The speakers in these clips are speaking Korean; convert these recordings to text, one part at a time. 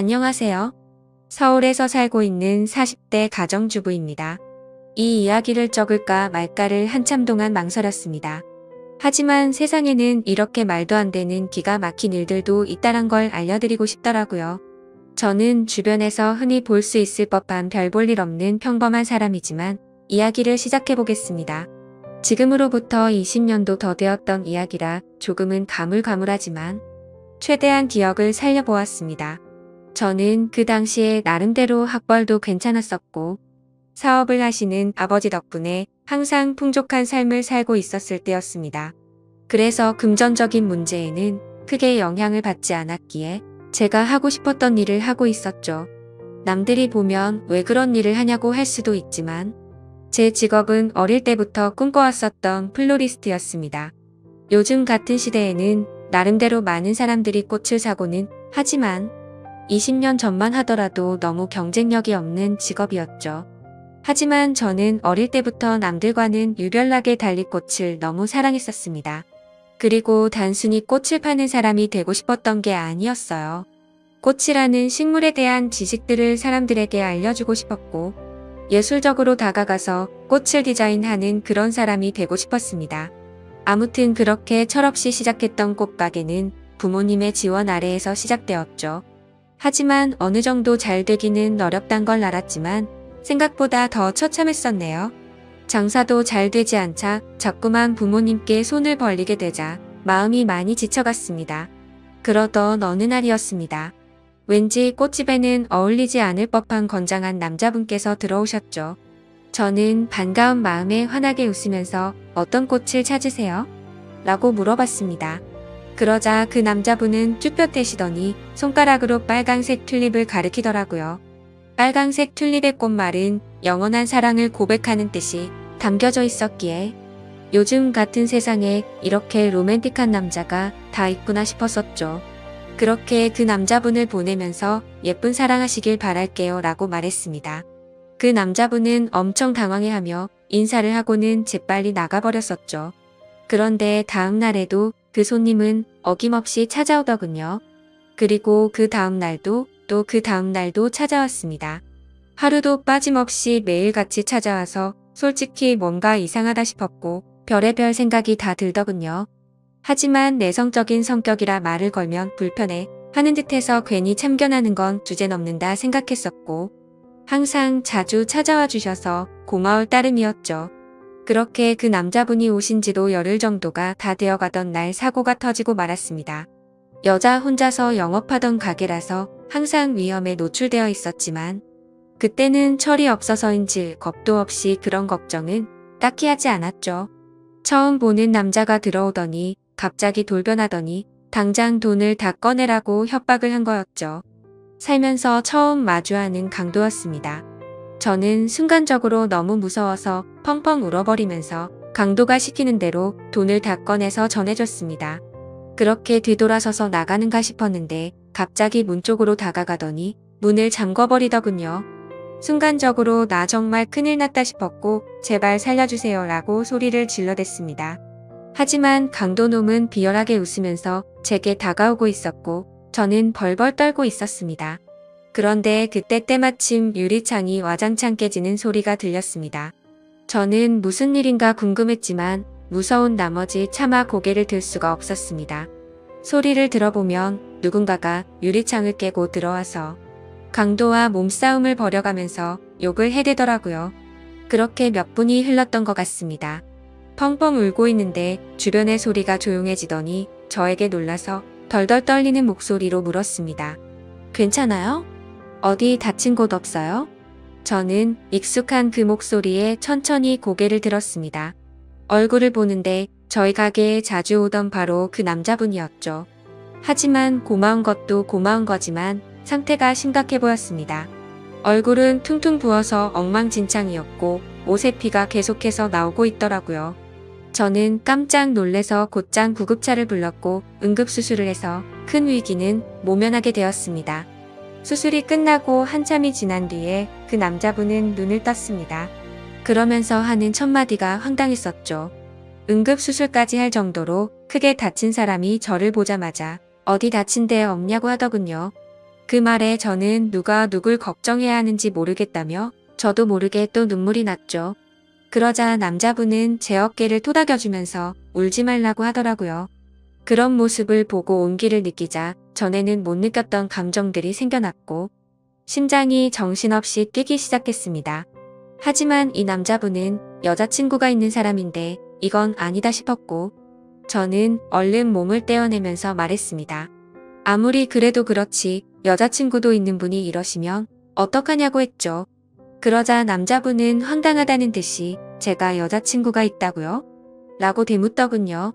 안녕하세요. 서울에서 살고 있는 40대 가정주부입니다. 이 이야기를 적을까 말까를 한참 동안 망설였습니다. 하지만 세상에는 이렇게 말도 안 되는 기가 막힌 일들도 있다는 걸 알려드리고 싶더라고요. 저는 주변에서 흔히 볼 수 있을 법한 별 볼 일 없는 평범한 사람이지만 이야기를 시작해보겠습니다. 지금으로부터 20년도 더 되었던 이야기라 조금은 가물가물하지만 최대한 기억을 살려보았습니다. 저는 그 당시에 나름대로 학벌도 괜찮았었고 사업을 하시는 아버지 덕분에 항상 풍족한 삶을 살고 있었을 때였습니다. 그래서 금전적인 문제에는 크게 영향을 받지 않았기에 제가 하고 싶었던 일을 하고 있었죠. 남들이 보면 왜 그런 일을 하냐고 할 수도 있지만 제 직업은 어릴 때부터 꿈꿔왔었던 플로리스트였습니다. 요즘 같은 시대에는 나름대로 많은 사람들이 꽃을 사고는 하지만 20년 전만 하더라도 너무 경쟁력이 없는 직업이었죠. 하지만 저는 어릴 때부터 남들과는 유별나게 달리 꽃을 너무 사랑했었습니다. 그리고 단순히 꽃을 파는 사람이 되고 싶었던 게 아니었어요. 꽃이라는 식물에 대한 지식들을 사람들에게 알려주고 싶었고 예술적으로 다가가서 꽃을 디자인하는 그런 사람이 되고 싶었습니다. 아무튼 그렇게 철없이 시작했던 꽃가게는 부모님의 지원 아래에서 시작되었죠. 하지만 어느 정도 잘 되기는 어렵단 걸 알았지만 생각보다 더 처참했었네요. 장사도 잘 되지 않자 자꾸만 부모님께 손을 벌리게 되자 마음이 많이 지쳐갔습니다. 그러던 어느 날이었습니다. 왠지 꽃집에는 어울리지 않을 법한 건장한 남자분께서 들어오셨죠. 저는 반가운 마음에 환하게 웃으면서 어떤 꽃을 찾으세요? 라고 물어봤습니다. 그러자 그 남자분은 쭈뼛대시더니 손가락으로 빨강색 튤립을 가리키더라고요. 빨강색 튤립의 꽃말은 영원한 사랑을 고백하는 뜻이 담겨져 있었기에 요즘 같은 세상에 이렇게 로맨틱한 남자가 다 있구나 싶었었죠. 그렇게 그 남자분을 보내면서 예쁜 사랑하시길 바랄게요 라고 말했습니다. 그 남자분은 엄청 당황해하며 인사를 하고는 재빨리 나가버렸었죠. 그런데 다음 날에도 그 손님은 어김없이 찾아오더군요. 그리고 그 다음 날도 또 그 다음 날도 찾아왔습니다. 하루도 빠짐없이 매일같이 찾아와서 솔직히 뭔가 이상하다 싶었고 별의별 생각이 다 들더군요. 하지만 내성적인 성격이라 말을 걸면 불편해 하는 듯해서 괜히 참견하는 건 주제넘는다 생각했었고 항상 자주 찾아와 주셔서 고마울 따름이었죠. 그렇게 그 남자분이 오신 지도 열흘 정도가 다 되어가던 날 사고가 터지고 말았습니다. 여자 혼자서 영업하던 가게라서 항상 위험에 노출되어 있었지만 그때는 철이 없어서인지 겁도 없이 그런 걱정은 딱히 하지 않았죠. 처음 보는 남자가 들어오더니 갑자기 돌변하더니 당장 돈을 다 꺼내라고 협박을 한 거였죠. 살면서 처음 마주하는 강도였습니다. 저는 순간적으로 너무 무서워서 펑펑 울어버리면서 강도가 시키는 대로 돈을 다 꺼내서 전해줬습니다. 그렇게 뒤돌아서서 나가는가 싶었는데 갑자기 문 쪽으로 다가가더니 문을 잠궈버리더군요. 순간적으로 나 정말 큰일 났다 싶었고 제발 살려주세요 라고 소리를 질러댔습니다. 하지만 강도놈은 비열하게 웃으면서 제게 다가오고 있었고 저는 벌벌 떨고 있었습니다. 그런데 그때 때마침 유리창이 와장창 깨지는 소리가 들렸습니다. 저는 무슨 일인가 궁금했지만 무서운 나머지 차마 고개를 들 수가 없었습니다. 소리를 들어보면 누군가가 유리창을 깨고 들어와서 강도와 몸싸움을 벌여가면서 욕을 해대더라고요. 그렇게 몇 분이 흘렀던 것 같습니다. 펑펑 울고 있는데 주변의 소리가 조용해지더니 저에게 놀라서 덜덜 떨리는 목소리로 물었습니다. 괜찮아요? 어디 다친 곳 없어요? 저는 익숙한 그 목소리에 천천히 고개를 들었습니다. 얼굴을 보는데 저희 가게에 자주 오던 바로 그 남자분이었죠. 하지만 고마운 것도 고마운 거지만 상태가 심각해 보였습니다. 얼굴은 퉁퉁 부어서 엉망진창이었고 옷에 피가 계속해서 나오고 있더라고요. 저는 깜짝 놀래서 곧장 구급차를 불렀고 응급수술을 해서 큰 위기는 모면하게 되었습니다. 수술이 끝나고 한참이 지난 뒤에 그 남자분은 눈을 떴습니다. 그러면서 하는 첫마디가 황당했었죠. 응급수술까지 할 정도로 크게 다친 사람이 저를 보자마자 어디 다친 데 없냐고 하더군요. 그 말에 저는 누가 누굴 걱정해야 하는지 모르겠다며 저도 모르게 또 눈물이 났죠. 그러자 남자분은 제 어깨를 토닥여주면서 울지 말라고 하더라고요. 그런 모습을 보고 온기를 느끼자 전에는 못 느꼈던 감정들이 생겨났고 심장이 정신없이 뛰기 시작했습니다. 하지만 이 남자분은 여자친구가 있는 사람인데 이건 아니다 싶었고 저는 얼른 몸을 떼어내면서 말했습니다. 아무리 그래도 그렇지 여자친구도 있는 분이 이러시면 어떡하냐고 했죠. 그러자 남자분은 황당하다는 듯이 제가 여자친구가 있다고요? 라고 되묻더군요.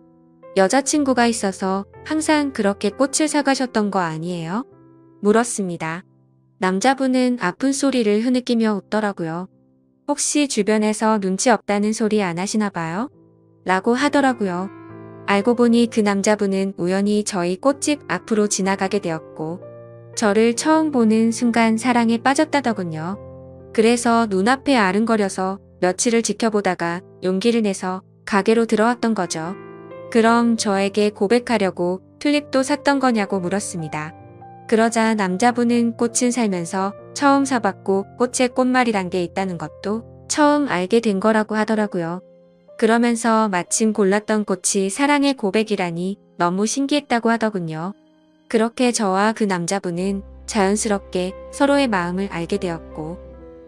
여자친구가 있어서 항상 그렇게 꽃을 사가셨던 거 아니에요? 물었습니다. 남자분은 아픈 소리를 흐느끼며 웃더라고요. 혹시 주변에서 눈치 없다는 소리 안 하시나 봐요? 라고 하더라고요. 알고 보니 그 남자분은 우연히 저희 꽃집 앞으로 지나가게 되었고 저를 처음 보는 순간 사랑에 빠졌다더군요. 그래서 눈앞에 아른거려서 며칠을 지켜보다가 용기를 내서 가게로 들어왔던 거죠. 그럼 저에게 고백하려고 튤립도 샀던 거냐고 물었습니다. 그러자 남자분은 꽃은 살면서 처음 사봤고 꽃에 꽃말이란 게 있다는 것도 처음 알게 된 거라고 하더라고요. 그러면서 마침 골랐던 꽃이 사랑의 고백이라니 너무 신기했다고 하더군요. 그렇게 저와 그 남자분은 자연스럽게 서로의 마음을 알게 되었고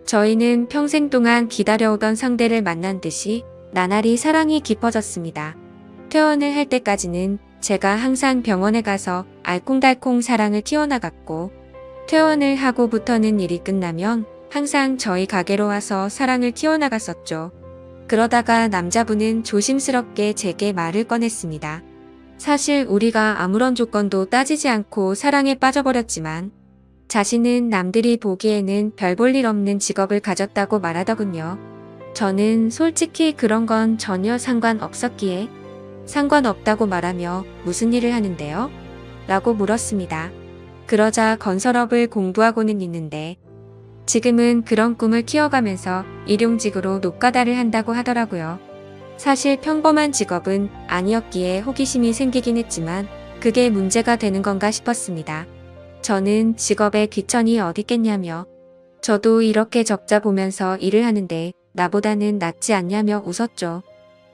저희는 평생 동안 기다려오던 상대를 만난 듯이 나날이 사랑이 깊어졌습니다. 퇴원을 할 때까지는 제가 항상 병원에 가서 알콩달콩 사랑을 키워나갔고 퇴원을 하고부터는 일이 끝나면 항상 저희 가게로 와서 사랑을 키워나갔었죠. 그러다가 남자분은 조심스럽게 제게 말을 꺼냈습니다. 사실 우리가 아무런 조건도 따지지 않고 사랑에 빠져버렸지만 자신은 남들이 보기에는 별 볼 일 없는 직업을 가졌다고 말하더군요. 저는 솔직히 그런 건 전혀 상관없었기에 상관없다고 말하며 무슨 일을 하는데요? 라고 물었습니다. 그러자 건설업을 공부하고는 있는데 지금은 그런 꿈을 키워가면서 일용직으로 노가다를 한다고 하더라고요. 사실 평범한 직업은 아니었기에 호기심이 생기긴 했지만 그게 문제가 되는 건가 싶었습니다. 저는 직업에 귀천이 어딨겠냐며 저도 이렇게 적자 보면서 일을 하는데 나보다는 낫지 않냐며 웃었죠.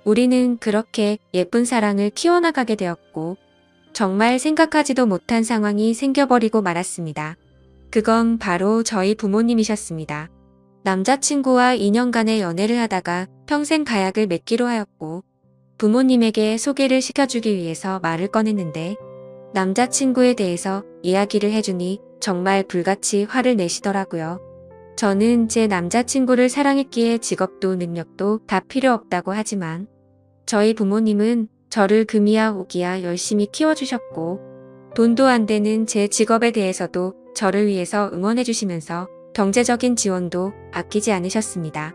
우리는 그렇게 예쁜 사랑을 키워나가게 되었고 정말 생각하지도 못한 상황이 생겨버리고 말았습니다. 그건 바로 저희 부모님이셨습니다. 남자친구와 2년간의 연애를 하다가 평생 가약을 맺기로 하였고 부모님에게 소개를 시켜주기 위해서 말을 꺼냈는데 남자친구에 대해서 이야기를 해주니 정말 불같이 화를 내시더라고요. 저는 제 남자친구를 사랑했기에 직업도 능력도 다 필요 없다고 하지만 저희 부모님은 저를 금이야 오기야 열심히 키워주셨고 돈도 안 되는 제 직업에 대해서도 저를 위해서 응원해주시면서 경제적인 지원도 아끼지 않으셨습니다.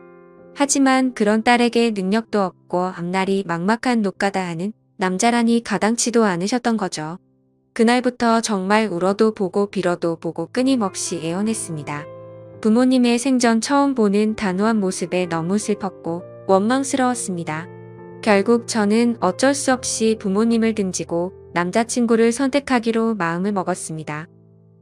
하지만 그런 딸에게 능력도 없고 앞날이 막막한 노가다 하는 남자라니 가당치도 않으셨던 거죠. 그날부터 정말 울어도 보고 빌어도 보고 끊임없이 애원했습니다. 부모님의 생전 처음 보는 단호한 모습에 너무 슬펐고 원망스러웠습니다. 결국 저는 어쩔 수 없이 부모님을 등지고 남자친구를 선택하기로 마음을 먹었습니다.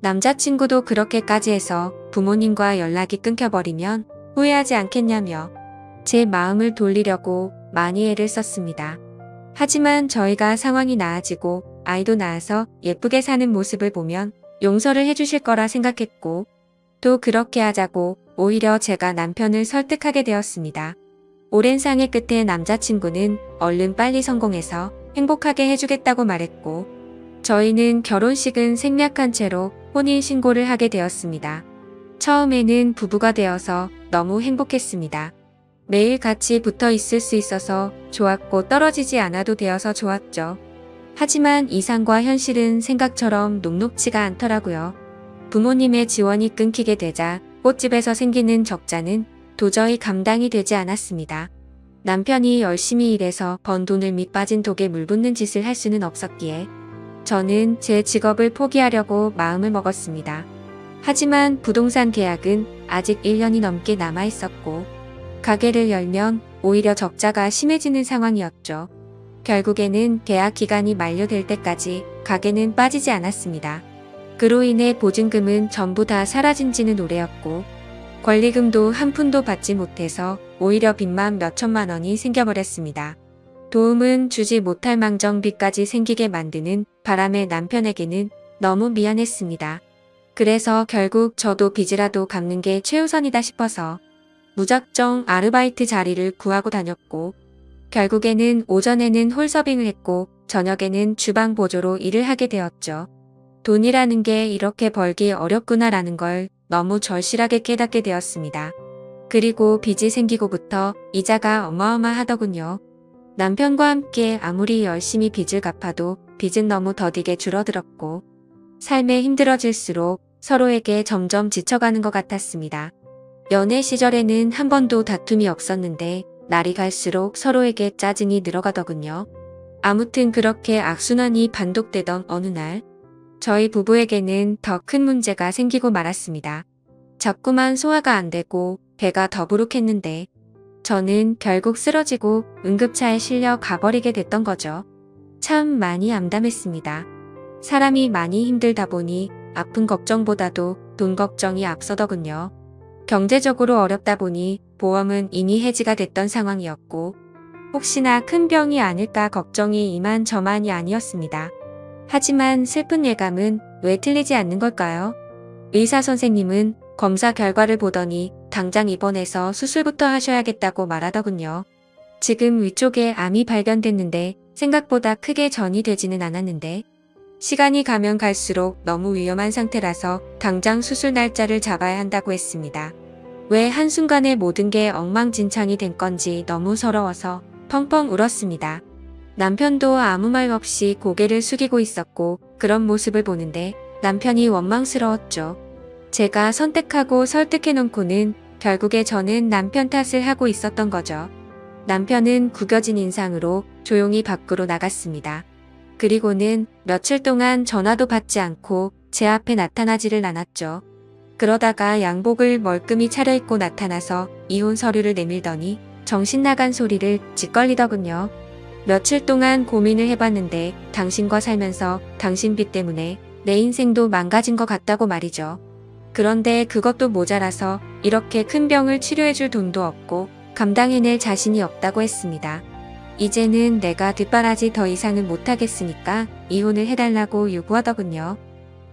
남자친구도 그렇게까지 해서 부모님과 연락이 끊겨버리면 후회하지 않겠냐며 제 마음을 돌리려고 많이 애를 썼습니다. 하지만 저희가 상황이 나아지고 아이도 낳아서 예쁘게 사는 모습을 보면 용서를 해주실 거라 생각했고 또 그렇게 하자고 오히려 제가 남편을 설득하게 되었습니다. 오랜 상의 끝에 남자친구는 얼른 빨리 성공해서 행복하게 해주겠다고 말했고 저희는 결혼식은 생략한 채로 혼인신고를 하게 되었습니다. 처음에는 부부가 되어서 너무 행복했습니다. 매일 같이 붙어 있을 수 있어서 좋았고 떨어지지 않아도 되어서 좋았죠. 하지만 이상과 현실은 생각처럼 녹록지가 않더라고요. 부모님의 지원이 끊기게 되자 꽃집에서 생기는 적자는 도저히 감당이 되지 않았습니다. 남편이 열심히 일해서 번 돈을 밑빠진 독에 물 붓는 짓을 할 수는 없었기에 저는 제 직업을 포기하려고 마음을 먹었습니다. 하지만 부동산 계약은 아직 1년이 넘게 남아 있었고 가게를 열면 오히려 적자가 심해지는 상황이었죠. 결국에는 계약 기간이 만료될 때까지 가게는 빠지지 않았습니다. 그로 인해 보증금은 전부 다 사라진 지는 오래였고 권리금도 한 푼도 받지 못해서 오히려 빚만 몇천만 원이 생겨버렸습니다. 도움은 주지 못할 망정 빚까지 생기게 만드는 바람의 남편에게는 너무 미안했습니다. 그래서 결국 저도 빚이라도 갚는 게 최우선이다 싶어서 무작정 아르바이트 자리를 구하고 다녔고 결국에는 오전에는 홀서빙을 했고 저녁에는 주방 보조로 일을 하게 되었죠. 돈이라는 게 이렇게 벌기 어렵구나라는 걸 너무 절실하게 깨닫게 되었습니다. 그리고 빚이 생기고부터 이자가 어마어마하더군요. 남편과 함께 아무리 열심히 빚을 갚아도 빚은 너무 더디게 줄어들었고 삶에 힘들어질수록 서로에게 점점 지쳐가는 것 같았습니다. 연애 시절에는 한 번도 다툼이 없었는데 날이 갈수록 서로에게 짜증이 늘어가더군요. 아무튼 그렇게 악순환이 반복되던 어느 날 저희 부부에게는 더 큰 문제가 생기고 말았습니다. 자꾸만 소화가 안 되고 배가 더부룩했는데 저는 결국 쓰러지고 응급차에 실려 가버리게 됐던 거죠. 참 많이 암담했습니다. 사람이 많이 힘들다 보니 아픈 걱정보다도 돈 걱정이 앞서더군요. 경제적으로 어렵다 보니 보험은 이미 해지가 됐던 상황이었고 혹시나 큰 병이 아닐까 걱정이 이만저만이 아니었습니다. 하지만 슬픈 예감은 왜 틀리지 않는 걸까요? 의사 선생님은 검사 결과를 보더니 당장 입원해서 수술부터 하셔야겠다고 말하더군요. 지금 위쪽에 암이 발견됐는데 생각보다 크게 전이 되지는 않았는데 시간이 가면 갈수록 너무 위험한 상태라서 당장 수술 날짜를 잡아야 한다고 했습니다. 왜 한순간에 모든 게 엉망진창이 된 건지 너무 서러워서 펑펑 울었습니다. 남편도 아무 말 없이 고개를 숙이고 있었고 그런 모습을 보는데 남편이 원망스러웠죠. 제가 선택하고 설득해놓고는 결국에 저는 남편 탓을 하고 있었던 거죠. 남편은 구겨진 인상으로 조용히 밖으로 나갔습니다. 그리고는 며칠 동안 전화도 받지 않고 제 앞에 나타나지를 않았죠. 그러다가 양복을 멀끔히 차려입고 나타나서 이혼 서류를 내밀더니 정신 나간 소리를 짓걸리더군요. 며칠 동안 고민을 해봤는데 당신과 살면서 당신 빚 때문에 내 인생도 망가진 것 같다고 말이죠. 그런데 그것도 모자라서 이렇게 큰 병을 치료해줄 돈도 없고 감당해낼 자신이 없다고 했습니다. 이제는 내가 뒷바라지 더 이상은 못하겠으니까 이혼을 해달라고 요구하더군요.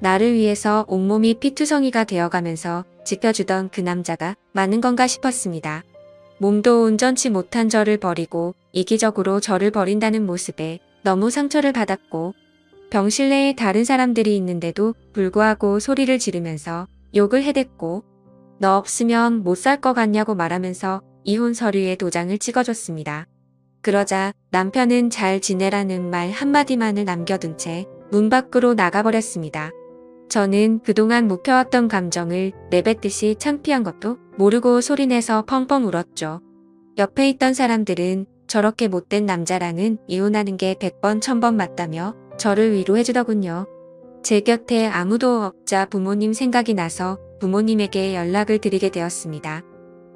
나를 위해서 온몸이 피투성이가 되어가면서 지켜주던 그 남자가 많은 건가 싶었습니다. 몸도 온전치 못한 저를 버리고 이기적으로 저를 버린다는 모습에 너무 상처를 받았고 병실 내에 다른 사람들이 있는데도 불구하고 소리를 지르면서 욕을 해댔고 너 없으면 못 살 것 같냐고 말하면서 이혼 서류에 도장을 찍어줬습니다. 그러자 남편은 잘 지내라는 말 한마디만을 남겨둔 채 문 밖으로 나가버렸습니다. 저는 그동안 묵혀왔던 감정을 내뱉듯이 창피한 것도 모르고 소리내서 펑펑 울었죠. 옆에 있던 사람들은 저렇게 못된 남자랑은 이혼하는 게 100번 1000번 맞다며 저를 위로해주더군요. 제 곁에 아무도 없자 부모님 생각이 나서 부모님에게 연락을 드리게 되었습니다.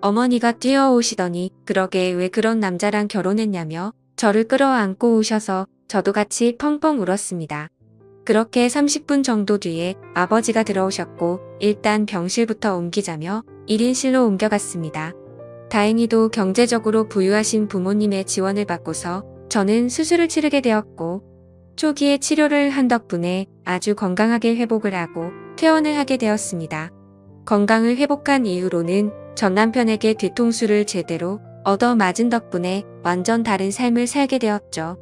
어머니가 뛰어오시더니 그러게 왜 그런 남자랑 결혼했냐며 저를 끌어안고 우셔서 저도 같이 펑펑 울었습니다. 그렇게 30분 정도 뒤에 아버지가 들어오셨고 일단 병실부터 옮기자며 1인실로 옮겨갔습니다. 다행히도 경제적으로 부유하신 부모님의 지원을 받고서 저는 수술을 치르게 되었고 초기에 치료를 한 덕분에 아주 건강하게 회복을 하고 퇴원을 하게 되었습니다. 건강을 회복한 이후로는 전 남편에게 뒤통수를 제대로 얻어맞은 덕분에 완전 다른 삶을 살게 되었죠.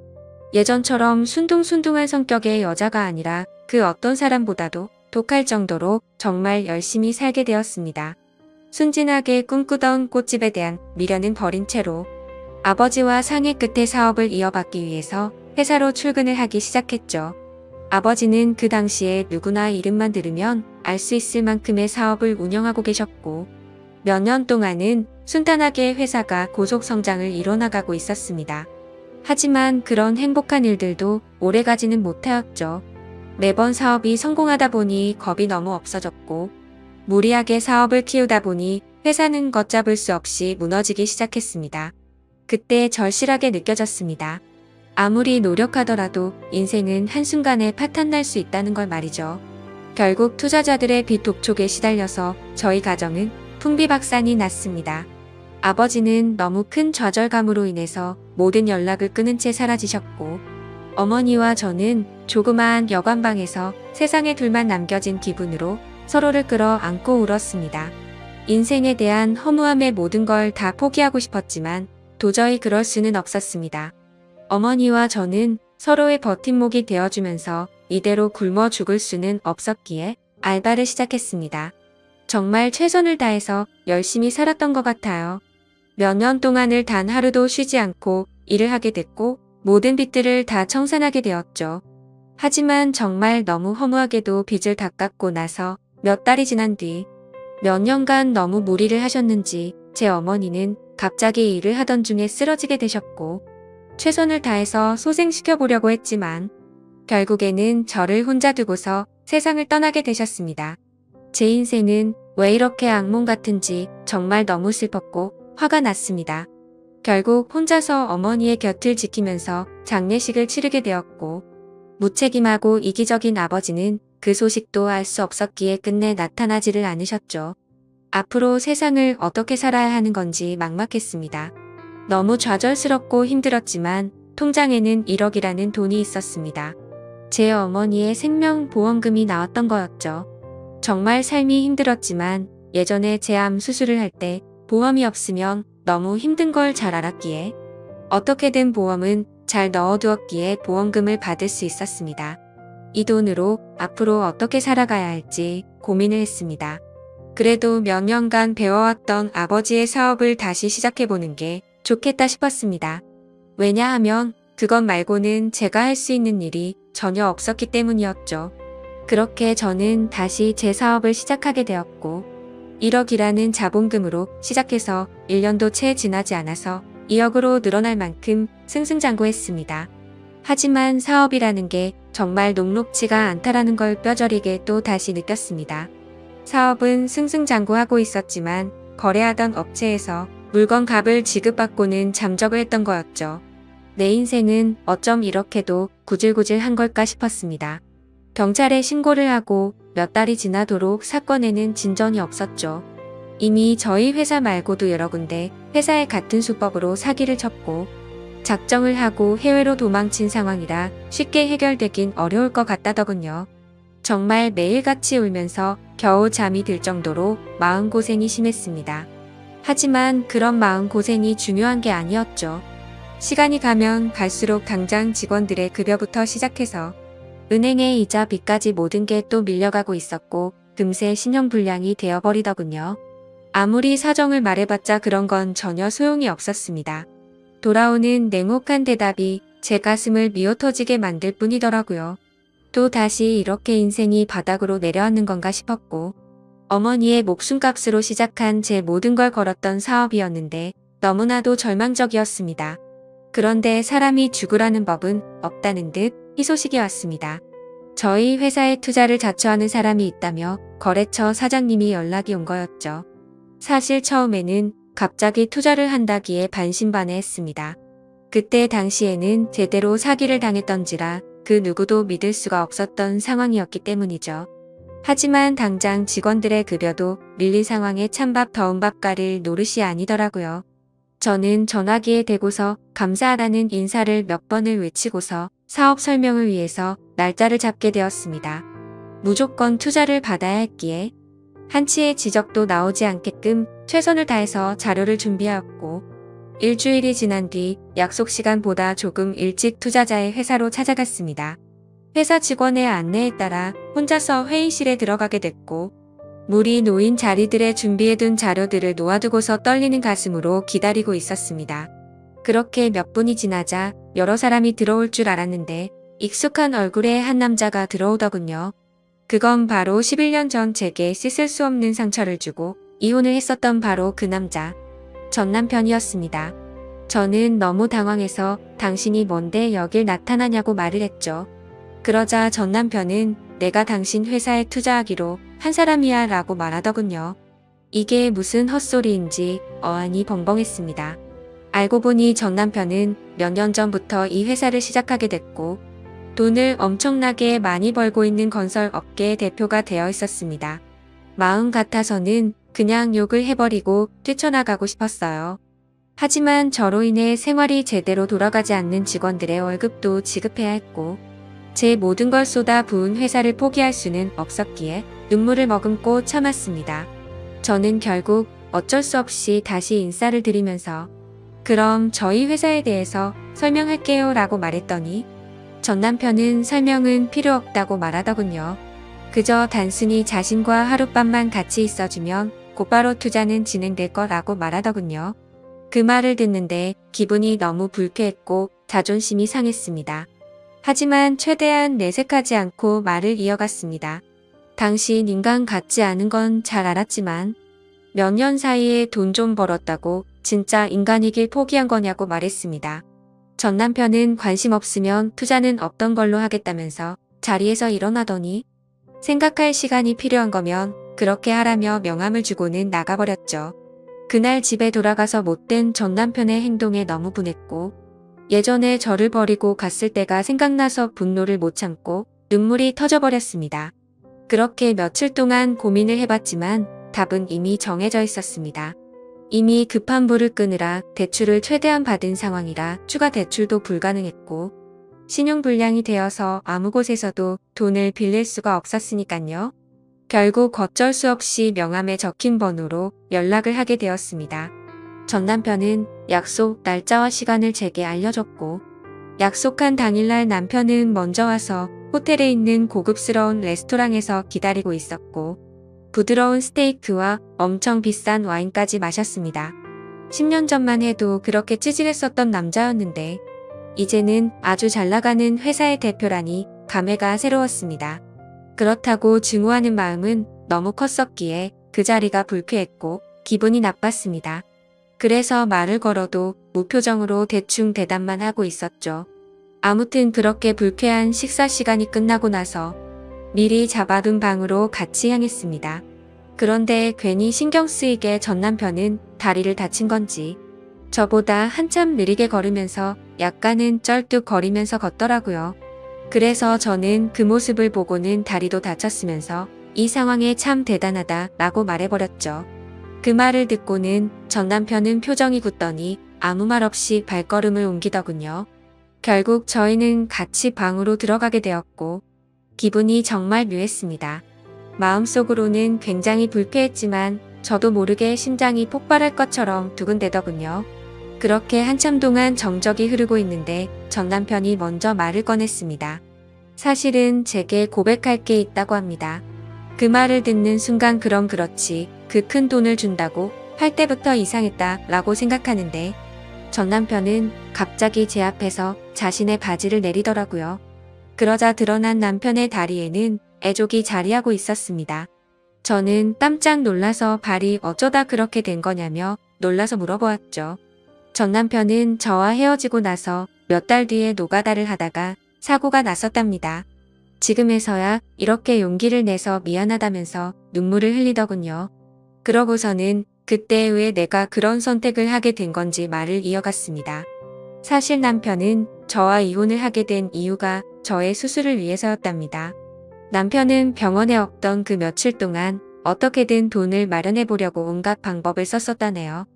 예전처럼 순둥순둥한 성격의 여자가 아니라 그 어떤 사람보다도 독할 정도로 정말 열심히 살게 되었습니다. 순진하게 꿈꾸던 꽃집에 대한 미련은 버린 채로 아버지와 상의 끝에 사업을 이어받기 위해서 회사로 출근을 하기 시작했죠. 아버지는 그 당시에 누구나 이름만 들으면 알 수 있을 만큼의 사업을 운영하고 계셨고 몇 년 동안은 순탄하게 회사가 고속 성장을 이뤄나가고 있었습니다. 하지만 그런 행복한 일들도 오래가지는 못하였죠. 매번 사업이 성공하다 보니 겁이 너무 없어졌고 무리하게 사업을 키우다 보니 회사는 걷잡을 수 없이 무너지기 시작했습니다. 그때 절실하게 느껴졌습니다. 아무리 노력하더라도 인생은 한순간에 파탄날 수 있다는 걸 말이죠. 결국 투자자들의 빚 독촉에 시달려서 저희 가정은 풍비박산이 났습니다. 아버지는 너무 큰 좌절감으로 인해서 모든 연락을 끊은 채 사라지셨고, 어머니와 저는 조그마한 여관방에서 세상에 둘만 남겨진 기분으로 서로를 끌어안고 울었습니다. 인생에 대한 허무함의 모든 걸 다 포기하고 싶었지만 도저히 그럴 수는 없었습니다. 어머니와 저는 서로의 버팀목이 되어주면서 이대로 굶어 죽을 수는 없었기에 알바를 시작했습니다. 정말 최선을 다해서 열심히 살았던 것 같아요. 몇 년 동안을 단 하루도 쉬지 않고 일을 하게 됐고 모든 빚들을 다 청산하게 되었죠. 하지만 정말 너무 허무하게도 빚을 다 갚고 나서 몇 달이 지난 뒤 몇 년간 너무 무리를 하셨는지 제 어머니는 갑자기 일을 하던 중에 쓰러지게 되셨고, 최선을 다해서 소생시켜보려고 했지만 결국에는 저를 혼자 두고서 세상을 떠나게 되셨습니다. 제 인생은 왜 이렇게 악몽 같은지 정말 너무 슬펐고 화가 났습니다. 결국 혼자서 어머니의 곁을 지키면서 장례식을 치르게 되었고, 무책임하고 이기적인 아버지는 그 소식도 알 수 없었기에 끝내 나타나지를 않으셨죠. 앞으로 세상을 어떻게 살아야 하는 건지 막막했습니다. 너무 좌절스럽고 힘들었지만 통장에는 1억이라는 돈이 있었습니다. 제 어머니의 생명보험금이 나왔던 거였죠. 정말 삶이 힘들었지만 예전에 제 암 수술을 할 때 보험이 없으면 너무 힘든 걸 잘 알았기에 어떻게든 보험은 잘 넣어두었기에 보험금을 받을 수 있었습니다. 이 돈으로 앞으로 어떻게 살아가야 할지 고민을 했습니다. 그래도 몇 년간 배워왔던 아버지의 사업을 다시 시작해보는 게 좋겠다 싶었습니다. 왜냐하면 그것 말고는 제가 할 수 있는 일이 전혀 없었기 때문이었죠. 그렇게 저는 다시 제 사업을 시작하게 되었고, 1억이라는 자본금으로 시작해서 1년도 채 지나지 않아서 2억으로 늘어날 만큼 승승장구했습니다. 하지만 사업이라는 게 정말 녹록지가 않다라는 걸 뼈저리게 또 다시 느꼈습니다. 사업은 승승장구하고 있었지만 거래하던 업체에서 물건 값을 지급받고는 잠적을 했던 거였죠. 내 인생은 어쩜 이렇게도 구질구질한 걸까 싶었습니다. 경찰에 신고를 하고 몇 달이 지나도록 사건에는 진전이 없었죠. 이미 저희 회사 말고도 여러 군데 회사에 같은 수법으로 사기를 쳤고 작정을 하고 해외로 도망친 상황이라 쉽게 해결되긴 어려울 것 같다더군요. 정말 매일같이 울면서 겨우 잠이 들 정도로 마음고생이 심했습니다. 하지만 그런 마음고생이 중요한 게 아니었죠. 시간이 가면 갈수록 당장 직원들의 급여부터 시작해서 은행의 이자 빚까지 모든 게 또 밀려가고 있었고 금세 신용불량이 되어버리더군요. 아무리 사정을 말해봤자 그런 건 전혀 소용이 없었습니다. 돌아오는 냉혹한 대답이 제 가슴을 미어터지게 만들 뿐이더라고요. 또 다시 이렇게 인생이 바닥으로 내려앉는 건가 싶었고, 어머니의 목숨값으로 시작한 제 모든 걸 걸었던 사업이었는데 너무나도 절망적이었습니다. 그런데 사람이 죽으라는 법은 없다는 듯 희소식이 왔습니다. 저희 회사에 투자를 자처하는 사람이 있다며 거래처 사장님이 연락이 온 거였죠. 사실 처음에는 갑자기 투자를 한다기에 반신반의했습니다. 그때 당시에는 제대로 사기를 당했던지라 그 누구도 믿을 수가 없었던 상황이었기 때문이죠. 하지만 당장 직원들의 급여도 밀린 상황에 찬밥 더운 밥 가릴 노릇이 아니더라고요. 저는 전화기에 대고서 감사하다는 인사를 몇 번을 외치고서 사업 설명을 위해서 날짜를 잡게 되었습니다. 무조건 투자를 받아야 했기에 한치의 지적도 나오지 않게끔 최선을 다해서 자료를 준비하였고, 일주일이 지난 뒤 약속 시간보다 조금 일찍 투자자의 회사로 찾아갔습니다. 회사 직원의 안내에 따라 혼자서 회의실에 들어가게 됐고, 물이 놓인 자리들에 준비해둔 자료들을 놓아두고서 떨리는 가슴으로 기다리고 있었습니다. 그렇게 몇 분이 지나자 여러 사람이 들어올 줄 알았는데 익숙한 얼굴의 한 남자가 들어오더군요. 그건 바로 11년 전 제게 씻을 수 없는 상처를 주고 이혼을 했었던 바로 그 남자, 전 남편이었습니다. 저는 너무 당황해서 당신이 뭔데 여길 나타나냐고 말을 했죠. 그러자 전 남편은 내가 당신 회사에 투자하기로 한 사람이야 라고 말하더군요. 이게 무슨 헛소리인지 어안이 벙벙했습니다. 알고 보니 전 남편은 몇 년 전부터 이 회사를 시작하게 됐고 돈을 엄청나게 많이 벌고 있는 건설 업계의 대표가 되어 있었습니다. 마음 같아서는 그냥 욕을 해버리고 뛰쳐나가고 싶었어요. 하지만 저로 인해 생활이 제대로 돌아가지 않는 직원들의 월급도 지급해야 했고 제 모든 걸 쏟아 부은 회사를 포기할 수는 없었기에 눈물을 머금고 참았습니다. 저는 결국 어쩔 수 없이 다시 인사를 드리면서 그럼 저희 회사에 대해서 설명할게요 라고 말했더니 전 남편은 설명은 필요 없다고 말하더군요. 그저 단순히 자신과 하룻밤만 같이 있어주면 곧바로 투자는 진행될 거라고 말하더군요. 그 말을 듣는데 기분이 너무 불쾌했고 자존심이 상했습니다. 하지만 최대한 내색하지 않고 말을 이어갔습니다. 당신 인간 같지 않은 건 잘 알았지만 몇 년 사이에 돈 좀 벌었다고 진짜 인간이길 포기한 거냐고 말했습니다. 전 남편은 관심 없으면 투자는 없던 걸로 하겠다면서 자리에서 일어나더니 생각할 시간이 필요한 거면 그렇게 하라며 명함을 주고는 나가버렸죠. 그날 집에 돌아가서 못된 전 남편의 행동에 너무 분했고 예전에 저를 버리고 갔을 때가 생각나서 분노를 못 참고 눈물이 터져버렸습니다. 그렇게 며칠 동안 고민을 해봤지만 답은 이미 정해져 있었습니다. 이미 급한 불을 끄느라 대출을 최대한 받은 상황이라 추가 대출도 불가능했고 신용불량이 되어서 아무 곳에서도 돈을 빌릴 수가 없었으니깐요. 결국 어쩔 수 없이 명함에 적힌 번호로 연락을 하게 되었습니다. 전 남편은 약속 날짜와 시간을 제게 알려줬고 약속한 당일날 남편은 먼저 와서 호텔에 있는 고급스러운 레스토랑에서 기다리고 있었고 부드러운 스테이크와 엄청 비싼 와인까지 마셨습니다. 10년 전만 해도 그렇게 찌질했었던 남자였는데 이제는 아주 잘나가는 회사의 대표라니 감회가 새로웠습니다. 그렇다고 증오하는 마음은 너무 컸었기에 그 자리가 불쾌했고 기분이 나빴습니다. 그래서 말을 걸어도 무표정으로 대충 대답만 하고 있었죠. 아무튼 그렇게 불쾌한 식사 시간이 끝나고 나서 미리 잡아둔 방으로 같이 향했습니다. 그런데 괜히 신경 쓰이게 전 남편은 다리를 다친 건지 저보다 한참 느리게 걸으면서 약간은 쩔뚝거리면서 걷더라고요. 그래서 저는 그 모습을 보고는 다리도 다쳤으면서 이 상황에 참 대단하다 라고 말해버렸죠. 그 말을 듣고는 전 남편은 표정이 굳더니 아무 말 없이 발걸음을 옮기더군요. 결국 저희는 같이 방으로 들어가게 되었고 기분이 정말 묘했습니다. 마음속으로는 굉장히 불쾌했지만 저도 모르게 심장이 폭발할 것처럼 두근대더군요. 그렇게 한참 동안 정적이 흐르고 있는데 전 남편이 먼저 말을 꺼냈습니다. 사실은 제게 고백할 게 있다고 합니다. 그 말을 듣는 순간 그럼 그렇지 그 큰 돈을 준다고 할 때부터 이상했다 라고 생각하는데 전 남편은 갑자기 제 앞에서 자신의 바지를 내리더라고요. 그러자 드러난 남편의 다리에는 애족이 자리하고 있었습니다. 저는 깜짝 놀라서 발이 어쩌다 그렇게 된 거냐며 놀라서 물어보았죠. 전 남편은 저와 헤어지고 나서 몇 달 뒤에 노가다를 하다가 사고가 났었답니다. 지금에서야 이렇게 용기를 내서 미안하다면서 눈물을 흘리더군요. 그러고서는 그때 왜 내가 그런 선택을 하게 된 건지 말을 이어갔습니다. 사실 남편은 저와 이혼을 하게 된 이유가 저의 수술을 위해서였답니다. 남편은 병원에 없던 그 며칠 동안 어떻게든 돈을 마련해 보려고 온갖 방법을 썼었다네요.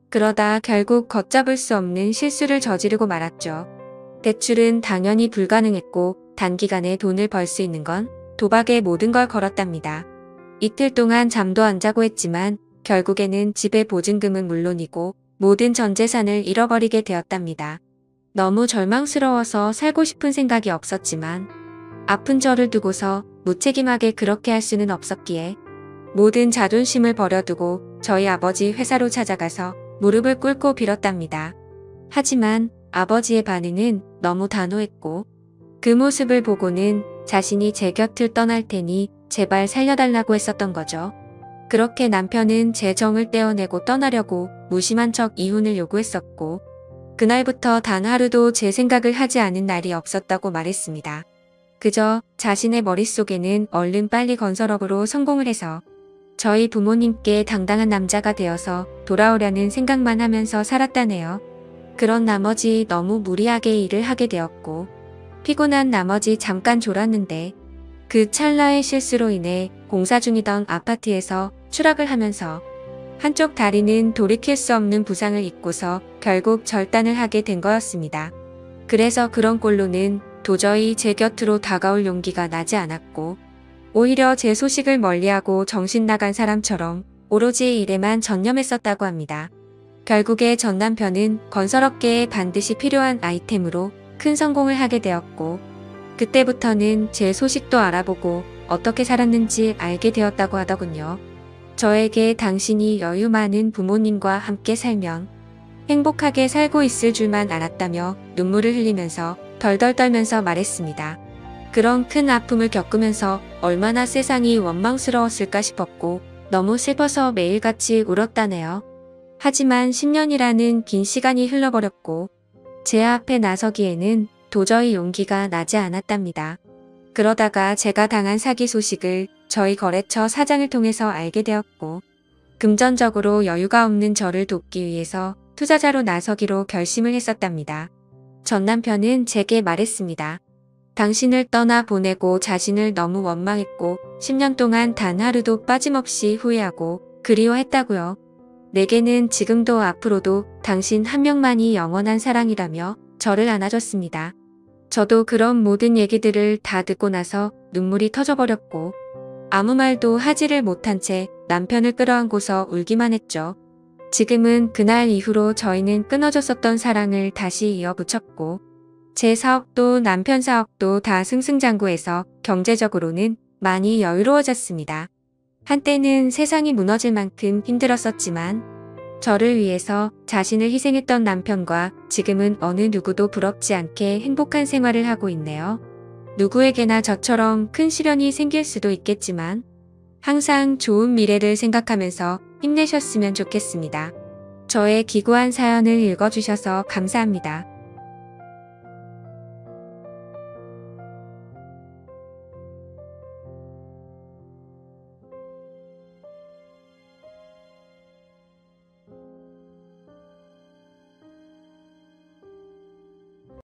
그러다 결국 걷잡을 수 없는 실수를 저지르고 말았죠. 대출은 당연히 불가능했고 단기간에 돈을 벌 수 있는 건 도박에 모든 걸 걸었답니다. 이틀 동안 잠도 안 자고 했지만 결국에는 집의 보증금은 물론이고 모든 전 재산을 잃어버리게 되었답니다. 너무 절망스러워서 살고 싶은 생각이 없었지만 아픈 저를 두고서 무책임하게 그렇게 할 수는 없었기에 모든 자존심을 버려두고 저희 아버지 회사로 찾아가서 무릎을 꿇고 빌었답니다. 하지만 아버지의 반응은 너무 단호했고 그 모습을 보고는 자신이 제 곁을 떠날 테니 제발 살려달라고 했었던 거죠. 그렇게 남편은 제 정을 떼어내고 떠나려고 무심한 척 이혼을 요구했었고 그날부터 단 하루도 제 생각을 하지 않은 날이 없었다고 말했습니다. 그저 자신의 머릿속에는 얼른 빨리 건설업으로 성공을 해서 저희 부모님께 당당한 남자가 되어서 돌아오려는 생각만 하면서 살았다네요. 그런 나머지 너무 무리하게 일을 하게 되었고 피곤한 나머지 잠깐 졸았는데 그 찰나의 실수로 인해 공사 중이던 아파트에서 추락을 하면서 한쪽 다리는 돌이킬 수 없는 부상을 입고서 결국 절단을 하게 된 거였습니다. 그래서 그런 꼴로는 도저히 제 곁으로 다가올 용기가 나지 않았고 오히려 제 소식을 멀리하고 정신 나간 사람처럼 오로지 일에만 전념했었다고 합니다. 결국에 전 남편은 건설업계에 반드시 필요한 아이템으로 큰 성공을 하게 되었고 그때부터는 제 소식도 알아보고 어떻게 살았는지 알게 되었다고 하더군요. 저에게 당신이 여유 많은 부모님과 함께 살면 행복하게 살고 있을 줄만 알았다며 눈물을 흘리면서 덜덜 떨면서 말했습니다. 그런 큰 아픔을 겪으면서 얼마나 세상이 원망스러웠을까 싶었고 너무 슬퍼서 매일같이 울었다네요. 하지만 10년이라는 긴 시간이 흘러버렸고 제 앞에 나서기에는 도저히 용기가 나지 않았답니다. 그러다가 제가 당한 사기 소식을 저희 거래처 사장을 통해서 알게 되었고 금전적으로 여유가 없는 저를 돕기 위해서 투자자로 나서기로 결심을 했었답니다. 전 남편은 제게 말했습니다. 당신을 떠나 보내고 자신을 너무 원망했고 10년 동안 단 하루도 빠짐없이 후회하고 그리워했다고요. 내게는 지금도 앞으로도 당신 한 명만이 영원한 사랑이라며 저를 안아줬습니다. 저도 그런 모든 얘기들을 다 듣고 나서 눈물이 터져버렸고 아무 말도 하지를 못한 채 남편을 끌어안고서 울기만 했죠. 지금은 그날 이후로 저희는 끊어졌었던 사랑을 다시 이어붙였고 제 사업도 남편 사업도 다 승승장구해서 경제적으로는 많이 여유로워졌습니다. 한때는 세상이 무너질 만큼 힘들었었지만 저를 위해서 자신을 희생했던 남편과 지금은 어느 누구도 부럽지 않게 행복한 생활을 하고 있네요. 누구에게나 저처럼 큰 시련이 생길 수도 있겠지만 항상 좋은 미래를 생각하면서 힘내셨으면 좋겠습니다. 저의 기구한 사연을 읽어주셔서 감사합니다.